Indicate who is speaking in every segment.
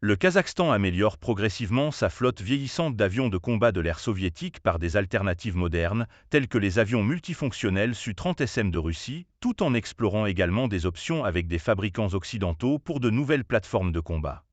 Speaker 1: Le Kazakhstan améliore progressivement sa flotte vieillissante d'avions de combat de l'ère soviétique par des alternatives modernes, telles que les avions multifonctionnels Su-30SM de Russie, tout en explorant également des options avec des fabricants occidentaux pour de nouvelles plateformes de combat.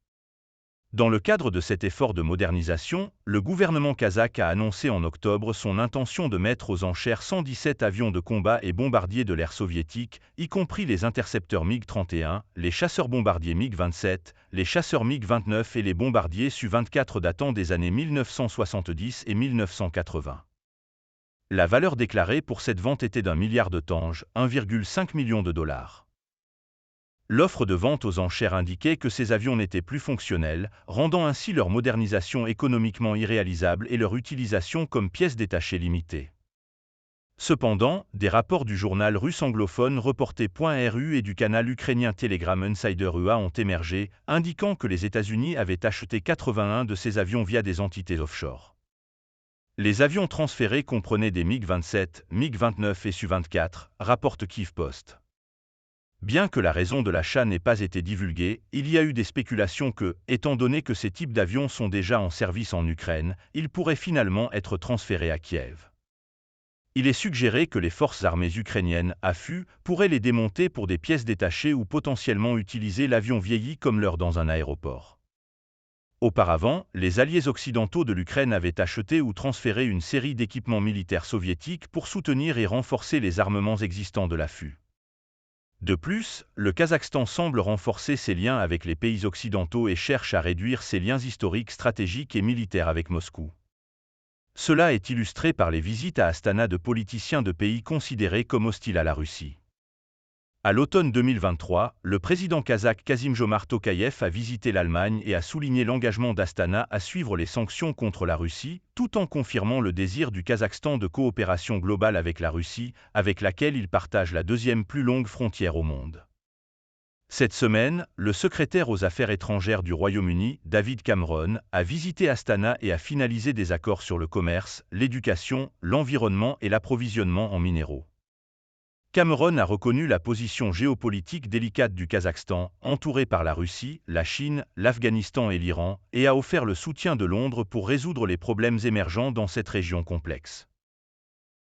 Speaker 1: Dans le cadre de cet effort de modernisation, le gouvernement kazakh a annoncé en octobre son intention de mettre aux enchères 117 avions de combat et bombardiers de l'ère soviétique, y compris les intercepteurs MiG-31, les chasseurs-bombardiers MiG-27, les chasseurs MiG-29 et les bombardiers Su-24 datant des années 1970 et 1980. La valeur déclarée pour cette vente était d'1 milliard de tanges, 1,5 million de dollars. L'offre de vente aux enchères indiquait que ces avions n'étaient plus fonctionnels, rendant ainsi leur modernisation économiquement irréalisable et leur utilisation comme pièces détachées limitée. Cependant, des rapports du journal russe anglophone Reporté.ru et du canal ukrainien Telegram Insider UA ont émergé, indiquant que les États-Unis avaient acheté 81 de ces avions via des entités offshore. Les avions transférés comprenaient des MiG-27, MiG-29 et Su-24, rapporte Kyiv Post. Bien que la raison de l'achat n'ait pas été divulguée, il y a eu des spéculations que, étant donné que ces types d'avions sont déjà en service en Ukraine, ils pourraient finalement être transférés à Kiev. Il est suggéré que les forces armées ukrainiennes, AFU, pourraient les démonter pour des pièces détachées ou potentiellement utiliser l'avion vieilli comme leur dans un aéroport. Auparavant, les alliés occidentaux de l'Ukraine avaient acheté ou transféré une série d'équipements militaires soviétiques pour soutenir et renforcer les armements existants de l'AFU. De plus, le Kazakhstan semble renforcer ses liens avec les pays occidentaux et cherche à réduire ses liens historiques, stratégiques et militaires avec Moscou. Cela est illustré par les visites à Astana de politiciens de pays considérés comme hostiles à la Russie. À l'automne 2023, le président kazakh Kassym-Jomart Tokayev a visité l'Allemagne et a souligné l'engagement d'Astana à suivre les sanctions contre la Russie, tout en confirmant le désir du Kazakhstan de coopération globale avec la Russie, avec laquelle il partage la deuxième plus longue frontière au monde. Cette semaine, le secrétaire aux Affaires étrangères du Royaume-Uni, David Cameron, a visité Astana et a finalisé des accords sur le commerce, l'éducation, l'environnement et l'approvisionnement en minéraux. Cameron a reconnu la position géopolitique délicate du Kazakhstan, entouré par la Russie, la Chine, l'Afghanistan et l'Iran, et a offert le soutien de Londres pour résoudre les problèmes émergents dans cette région complexe.